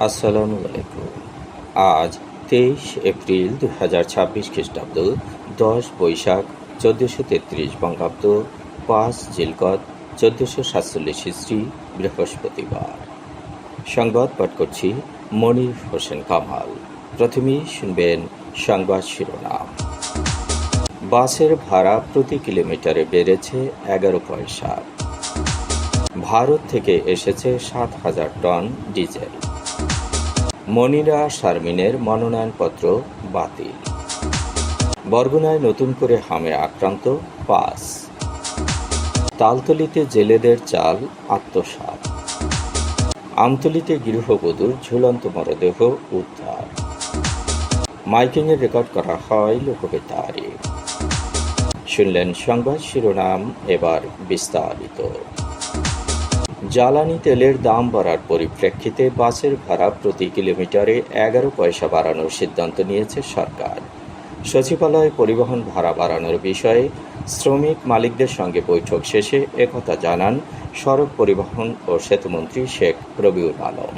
আসসালামু আলাইকুম। আজ 23 এপ্রিল 2026 খ্রিস্টাব্দ, 10 বৈশাখ 1433 বঙ্গাব্দ, 5 জিলকদ 1447 হিজরি, বৃহস্পতিবার। সংবাদ পাঠ করছি মনির হোসেন কামাল। প্রথমেই শুনবেন সংবাদ শিরোনাম। বাসের ভাড়া প্রতি কিলোমিটারে বেড়েছে 11 পয়সা। ভারত থেকে এসেছে 7,000 টন ডিজেল। মনিরা শারমিনের মনোনয়নপত্র বাতিল। বরগুনায় নতুন করে হামে আক্রান্ত 5। তালতলিতে জেলেদের চাল আত্মসাৎ। আমতলিতে গৃহবধূর ঝুলন্ত মরদেহ উদ্ধার। মাইকিংয়ে রেকর্ড করা হয় লোকবেতারে। শুনলেন সংবাদ শিরোনাম, এবার বিস্তারিত। জ্বালানি তেলের দাম বাড়ার পরিপ্রেক্ষিতে বাসের ভাড়া প্রতি কিলোমিটারে 11 পয়সা বাড়ানোর সিদ্ধান্ত নিয়েছে সরকার। সচিবালয়ে পরিবহন ভাড়া বাড়ানোর বিষয়ে শ্রমিক মালিকদের সঙ্গে বৈঠক শেষে একথা জানান সড়ক পরিবহন ও সেতুমন্ত্রী শেখ রবিউল আলম।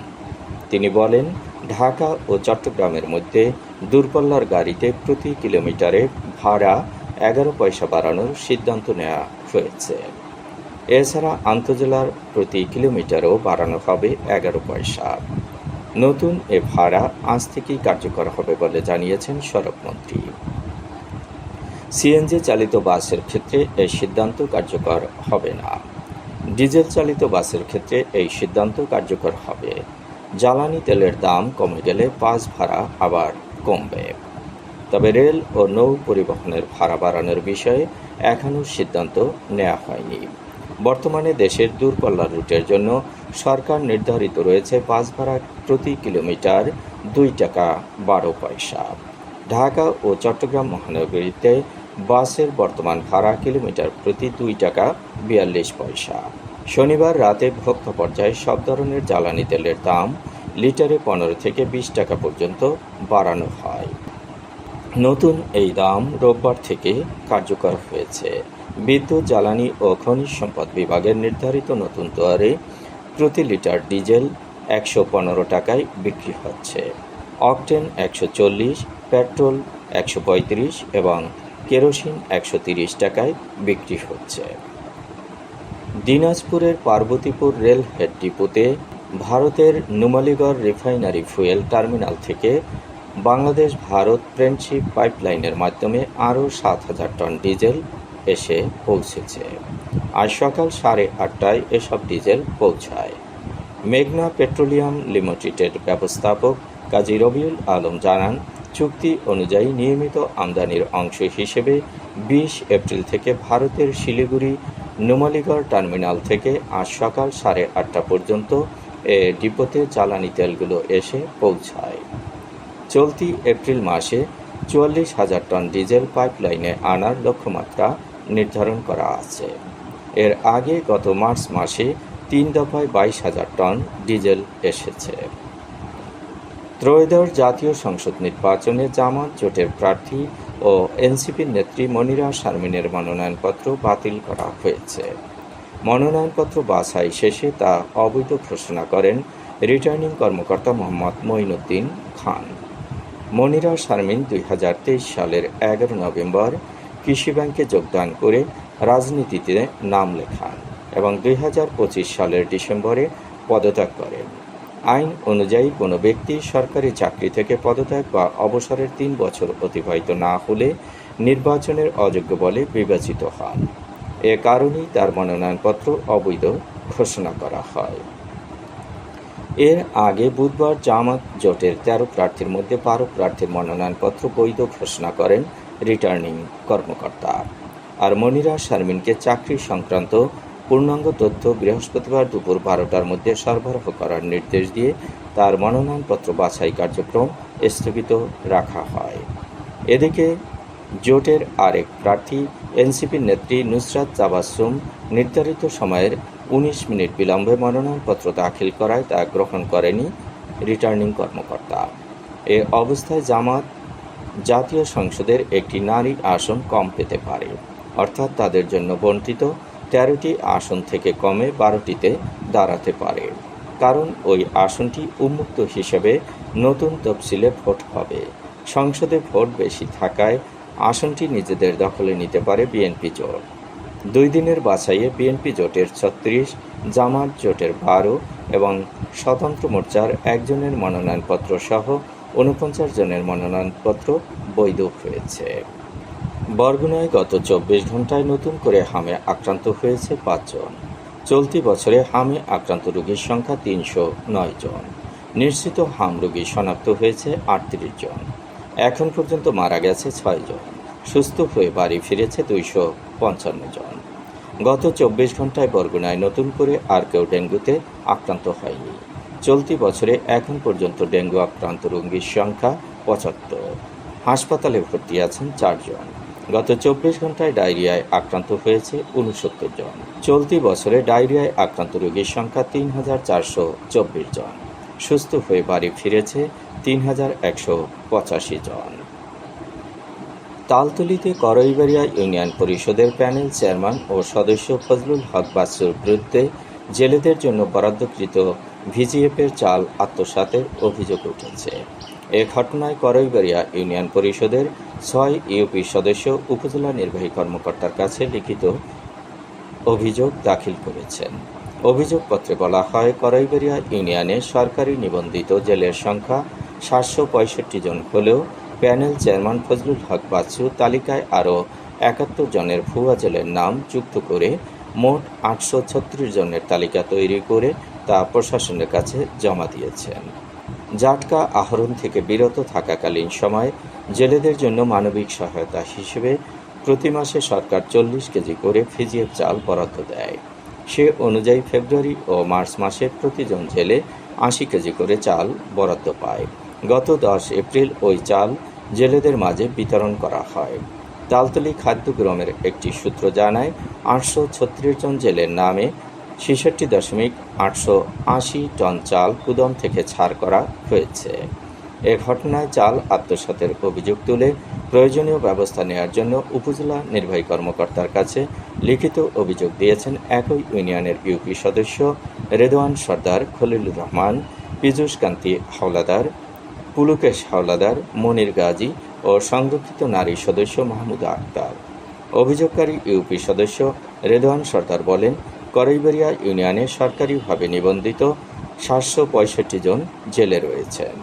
তিনি বলেন, ঢাকা ও চট্টগ্রামের মধ্যে দূরপাল্লার গাড়িতে প্রতি কিলোমিটারে ভাড়া 11 পয়সা বাড়ানোর সিদ্ধান্ত নেওয়া হয়েছে। এছাড়া আন্তজেলার প্রতি কিলোমিটারও বাড়ানো হবে 11 পয়সা। নতুন এ ভাড়া আজ থেকেই কার্যকর হবে বলে জানিয়েছেন সড়কমন্ত্রী। সিএনজি চালিত বাসের ক্ষেত্রে এই সিদ্ধান্ত কার্যকর হবে না। ডিজেল চালিত বাসের ক্ষেত্রে এই সিদ্ধান্ত কার্যকর হবে। জ্বালানি তেলের দাম কমে গেলে বাস ভাড়া আবার কমবে। তবে রেল ও নৌ পরিবহনের ভাড়া বাড়ানোর বিষয়ে এখনও সিদ্ধান্ত নেওয়া হয়নি। বর্তমানে দেশের দূরপাল্লার রুটের জন্য সরকার নির্ধারিত রয়েছে বাস ভাড়া প্রতি কিলোমিটার 2 টাকা 12 পয়সা। ঢাকা ও চট্টগ্রাম মহানগরীতে বাসের বর্তমান ভাড়া কিলোমিটার প্রতি 2 টাকা 42 পয়সা। শনিবার রাতে ভোক্তা পর্যায়ে সব ধরনের জ্বালানি তেলের দাম লিটারে 15 থেকে 20 টাকা পর্যন্ত বাড়ানো হয়। নতুন এই দাম রোববার থেকে কার্যকর হয়েছে। বিদ্যুৎ, জ্বালানি ও খনিজ সম্পদ বিভাগের নির্ধারিত নতুন দরে প্রতি লিটার ডিজেল 115 টাকায় বিক্রি হচ্ছে। অকটেন 140, পেট্রোল 135 এবং কেরোসিন 130 টাকায় বিক্রি হচ্ছে। দিনাজপুরের পার্বতীপুর রেল হেড ডিপোতে ভারতের নুমালীগড় রিফাইনারি ফুয়েল টার্মিনাল থেকে বাংলাদেশ ভারত ফ্রেন্ডশিপ পাইপলাইনের মাধ্যমে আরও 7,000 টন ডিজেল এসে পৌঁছেছে। আজ সকাল 8:30টায় এসব ডিজেল পৌঁছায়। মেঘনা পেট্রোলিয়াম লিমিটেডের ব্যবস্থাপক কাজী রবিউল আলম জানান, চুক্তি অনুযায়ী নিয়মিত আমদানির অংশ হিসেবে 20 এপ্রিল থেকে ভারতের শিলিগুড়ি নুমালীগড় টার্মিনাল থেকে আজ সকাল 8:30টা পর্যন্ত এ ডিপোতে জ্বালানি তেলগুলো এসে পৌঁছায়। চলতি এপ্রিল মাসে 44,000 টন ডিজেল পাইপলাইনে আনার লক্ষ্যমাত্রা নির্ধারণ করা আছে। এর আগে গত মার্চ মাসে 3 দফায় 22,000 টন ডিজেল এসেছে। ত্রয়োদশ জাতীয় সংসদ নির্বাচনে জামাত জোটের প্রার্থী ও এনসিপির নেত্রী মনিরা শারমিনের মনোনয়নপত্র বাতিল করা হয়েছে। মনোনয়নপত্র বাছাই শেষে তা অবৈধ ঘোষণা করেন রিটার্নিং কর্মকর্তা মোহাম্মদ মঈনুদ্দিন খান। মনিরা শারমিন 2023 সালের 11 নভেম্বর কৃষি ব্যাংকে যোগদান করে রাজনীতিতে নাম লেখান এবং 2025 সালের ডিসেম্বরে পদত্যাগ করেন। আইন অনুযায়ী কোনো ব্যক্তি সরকারি চাকরি থেকে পদত্যাগ বা অবসরের 3 বছর অতিবাহিত না হলে নির্বাচনের অযোগ্য বলে বিবেচিত হন। এ কারণেই তার মনোনয়নপত্র অবৈধ ঘোষণা করা হয়। এর আগে বুধবার জামাত জোটের 13 প্রার্থীর মধ্যে 12 প্রার্থীর মনোনয়নপত্র বৈধ ঘোষণা করেন রিটার্নিং কর্মকর্তা। আর মনিরা শারমিনকে চাকরি সংক্রান্ত পূর্ণাঙ্গ তথ্য বৃহস্পতিবার দুপুর 12টার মধ্যে সরবরাহ করার নির্দেশ দিয়ে তার মনোনয়নপত্র বাছাই কার্যক্রম স্থগিত রাখা হয়। এদিকে জোটের আরেক প্রার্থী এনসিপির নেত্রী নুসরাত তাবাসসুম নির্ধারিত সময়ের 19 মিনিট বিলম্বে মনোনয়নপত্র দাখিল করায় তা গ্রহণ করেনি রিটার্নিং কর্মকর্তা। এ অবস্থায় জামাত জাতীয় সংসদের একটি নারী আসন কম পেতে পারে, অর্থাৎ তাদের জন্য বণ্টিত 13টি আসন থেকে কমে 12টিতে দাঁড়াতে পারে। কারণ ওই আসনটি উন্মুক্ত হিসেবে নতুন তফসিলে ভোট হবে। সংসদে ভোট বেশি থাকায় আসনটি নিজেদের দখলে নিতে পারে বিএনপি জোট। 2 দিনের বাছাইয়ে বিএনপি জোটের 36, জামাত জোটের 12 এবং স্বতন্ত্র মোর্চার 1 জনের মনোনয়নপত্র সহ 49 জনের মনোনয়নপত্র বৈধ হয়েছে। বরগুনায় গত 24 ঘণ্টায় নতুন করে হামে আক্রান্ত হয়েছে 5 জন। চলতি বছরে হামে আক্রান্ত রোগীর সংখ্যা 309 জন। নিশ্চিত হাম রোগী শনাক্ত হয়েছে 38 জন। এখন পর্যন্ত মারা গেছে 6 জন। সুস্থ হয়ে বাড়ি ফিরেছে 255 জন। গত 24 ঘণ্টায় বরগুনায় নতুন করে আর কেউ ডেঙ্গুতে আক্রান্ত হয়নি। চলতি বছরে এখন পর্যন্ত ডেঙ্গু আক্রান্ত রোগীর সংখ্যা 75। হাসপাতালে ভর্তি আছেন 4 জন। গত 24 ঘণ্টায় ডায়রিয়ায় আক্রান্ত হয়েছে 69 জন। চলতি বছরে ডায়রিয়ায় আক্রান্ত রোগীর সংখ্যা 3424 জন। সুস্থ হয়ে বাড়ি ফিরেছে 3185 জন। তালতলীতে করইবাড়িয়া ইউনিয়ন পরিষদের প্যানেল চেয়ারম্যান ও সদস্য ফজলুল হক বাচ্চুর বিরুদ্ধে জেলেদের জন্য বরাদ্দকৃত ভিজিএফের চাল আত্মসাতের অভিযোগ উঠেছে। এ ঘটনায় করইবাড়িয়া ইউনিয়ন পরিষদের 6 ইউপি সদস্য উপজেলা নির্বাহী কর্মকর্তার কাছে লিখিত অভিযোগ দাখিল করেছেন। অভিযোগপত্রে বলা হয়, করইবাড়িয়া ইউনিয়নে সরকারি নিবন্ধিত জেলের সংখ্যা 765 জন হলেও প্যানেল চেয়ারম্যান ফজলুল হক বাচ্চু তালিকায় আরও 71 জনের ভুয়া জেলের নাম যুক্ত করে মোট 836 জনের তালিকা তৈরি করে তা প্রশাসনের কাছে জমা দিয়েছেন। জাটকা আহরণ থেকে বিরত থাকাকালীন সময় জেলেদের জন্য মানবিক সহায়তা হিসেবে প্রতি মাসে সরকার 40 কেজি করে ভিজিএফ চাল বরাদ্দ দেয়। সে অনুযায়ী ফেব্রুয়ারি ও মার্চ মাসে প্রতিজন জেলে 80 কেজি করে চাল বরাদ্দ পায়। গত 10 এপ্রিল ওই চাল জেলেদের মাঝে বিতরণ করা হয়। তালতলী খাদ্যগ্রামের একটি সূত্র জানায়, 836 জন জেলের নামে 66.880 টন চাল গুদাম থেকে ছাড় করা হয়েছে। এ ঘটনায় চাল আত্মসাতের অভিযোগ তুলে প্রয়োজনীয় ব্যবস্থা নেওয়ার জন্য উপজেলা নির্বাহী কর্মকর্তার কাছে লিখিত অভিযোগ দিয়েছেন একই ইউনিয়নের ইউপি সদস্য রেদওয়ান সর্দার, খলিলুর রহমান, পীযূষ কান্তি হাওলাদার, পুলকেশ হাওলাদার, মনির গাজী ও সংরক্ষিত নারী সদস্য মাহমুদা আক্তার। অভিযোগকারী ইউপি সদস্য রেদওয়ান সর্দার বলেন, করইবাড়িয়া ইউনিয়নে সরকারিভাবে নিবন্ধিত 765 জন জেলে রয়েছেন।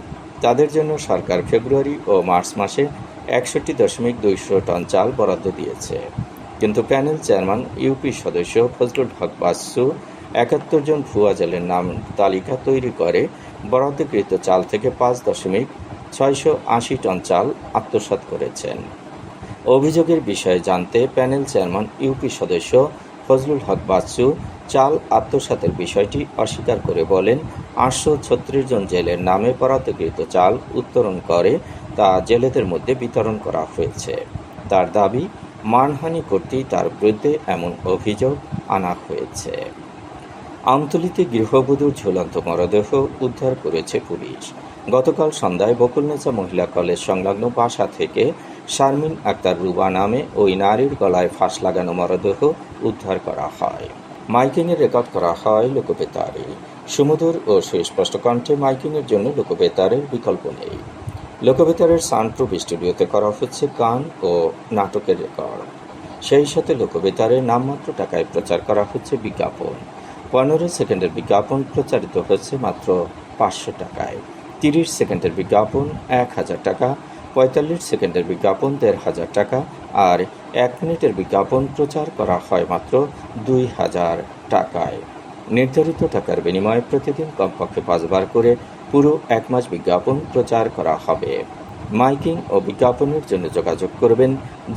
তাদের জন্য সরকার ফেব্রুয়ারি ও মার্চ মাসে 61.200 টন চাল বরাদ্দ দিয়েছে। কিন্তু প্যানেল চেয়ারম্যান ইউপি সদস্য ফজলুল হক বাচ্চু 71 জন ভুয়া জেলের নাম তালিকা তৈরি করে বরাদ্দকৃত চাল থেকে 5.680 টন চাল আত্মসাৎ করেছেন। অভিযোগের বিষয়ে জানতে প্যানেল চেয়ারম্যান ইউপি সদস্য ফজলুল হক বাচ্চু চাল আত্মসাতের বিষয়টি অস্বীকার করে বলেন, 836 জন জেলের নামে বরাদ্দকৃত চাল উত্তোলন করে তা জেলেদের মধ্যে বিতরণ করা হয়েছে। তার দাবি, মানহানি করতেই তার বিরুদ্ধে এমন অভিযোগ আনা হয়েছে। আমতলীতে গৃহবধূর ঝুলন্ত মরদেহ উদ্ধার করেছে পুলিশ। গতকাল সন্ধ্যায় বকুলনেচা মহিলা কলেজ সংলগ্ন বাসা থেকে শারমিন আক্তার রুবা নামে ওই নারীর গলায় ফাঁস লাগানো মরদেহ উদ্ধার করা হয়। মাইকিংয়ে রেকর্ড করা হয় লোকবেতারে। সুমধুর ও সুস্পষ্ট কণ্ঠে মাইকিংয়ের জন্য লোকবেতারের বিকল্প নেই। লোকবেতারের সাউন্ডপ্রুফ স্টুডিওতে করা হচ্ছে গান ও নাটকের রেকর্ড। সেই সাথে লোকবেতারে নামমাত্র টাকায় প্রচার করা হচ্ছে বিজ্ঞাপন। 15 সেকেন্ডের বিজ্ঞাপন প্রচারিত হচ্ছে মাত্র 500 টাকায়। 30 সেকেন্ডের বিজ্ঞাপন 1000 টাকা, 45 সেকেন্ডের বিজ্ঞাপন 1500 টাকা আর 1 মিনিটের বিজ্ঞাপন প্রচার করা হয় মাত্র 2000 টাকায়। নির্ধারিত টাকার বিনিময়ে প্রতিদিন কমপক্ষে 5 বার করে পুরো 1 মাস বিজ্ঞাপন প্রচার করা হবে। মাইকিং ও বিজ্ঞাপনের জন্য যোগাযোগ করবেন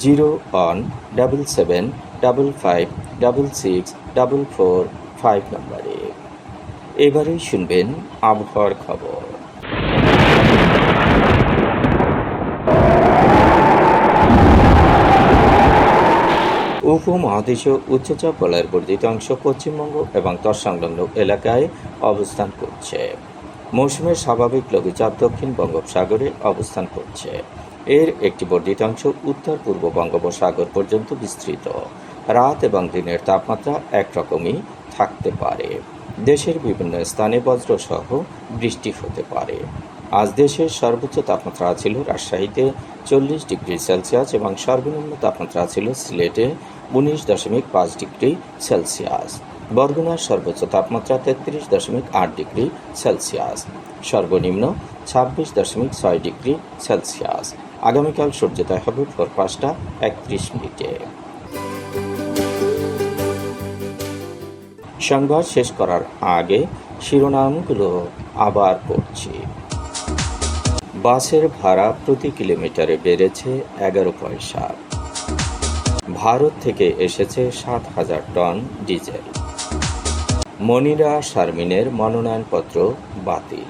0-1-77-55-66-445 নম্বরে। এবারেই শুনবেন আবহাওয়ার খবর। উপমহাদেশীয় উচ্চচাপ বলয়ের বর্ধিত অংশ পশ্চিমবঙ্গ এবং তৎসংলগ্ন এলাকায় অবস্থান করছে। মৌসুমের স্বাভাবিক লঘুচাপ দক্ষিণ বঙ্গোপসাগরে অবস্থান করছে। এর একটি বর্ধিত অংশ উত্তর পূর্ব বঙ্গোপসাগর পর্যন্ত বিস্তৃত। রাত এবং দিনের তাপমাত্রা একরকমই থাকতে পারে। দেশের বিভিন্ন স্থানে বজ্রসহ বৃষ্টি হতে পারে। আজ দেশের সর্বোচ্চ তাপমাত্রা ছিল রাজশাহীতে 40 ডিগ্রি সেলসিয়াস এবং সর্বনিম্ন তাপমাত্রা ছিল সিলেটে 19.5 ডিগ্রি সেলসিয়াস। বরগুনার সর্বোচ্চ তাপমাত্রা 33.8 ডিগ্রি সেলসিয়াস, সর্বনিম্ন 26.6 ডিগ্রি সেলসিয়াস। আগামীকাল সূর্যোদয় হবে ভোর 5টা 31 মিনিটে। সংবাদ শেষ করার আগে শিরোনামগুলো আবার পড়ছি। বাসের ভাড়া প্রতি কিলোমিটারে বেড়েছে 11 পয়সা। ভারত থেকে এসেছে 7,000 টন ডিজেল। মনিরা শারমিনের মনোনয়নপত্র বাতিল।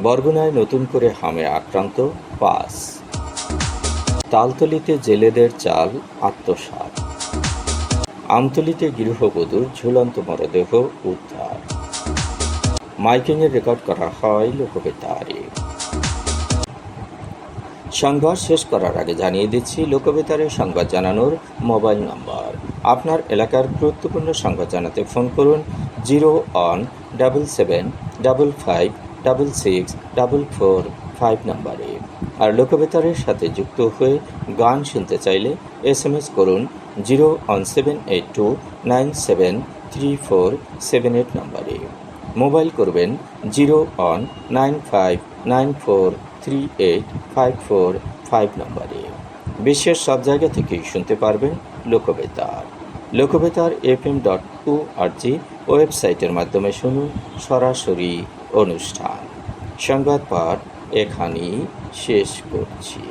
বরগুনায় নতুন করে হামে আক্রান্ত 5। তালতলীতে জেলেদের চাল আত্মসাৎ। আমতলীতে গৃহবধূর ঝুলন্ত মরদেহ উদ্ধার। মাইকিংয়ে রেকর্ড করা হয় লোকবেতারে। সংবাদ শেষ করার আগে জানিয়ে দিচ্ছি লোকবেতারে সংবাদ জানানোর মোবাইল নম্বর। আপনার এলাকার গুরুত্বপূর্ণ সংবাদ জানাতে ফোন করুন 0-1-755-666-445 নম্বরে। আর লোকবেতারের সাথে যুক্ত হয়ে গান শুনতে চাইলে SMS করুন 0-1782-973478 নম্বরে। মোবাইল করবেন 0-1-95943854 নম্বরে। বিশ্বের সব জায়গা থেকেই শুনতে পারবেন লোকবেতার। লোকবেতার FM.org ওয়েবসাইটের মাধ্যমে শুনুন সরাসরি অনুষ্ঠান। সংবাদ পাঠ এখানেই শেষ করছি।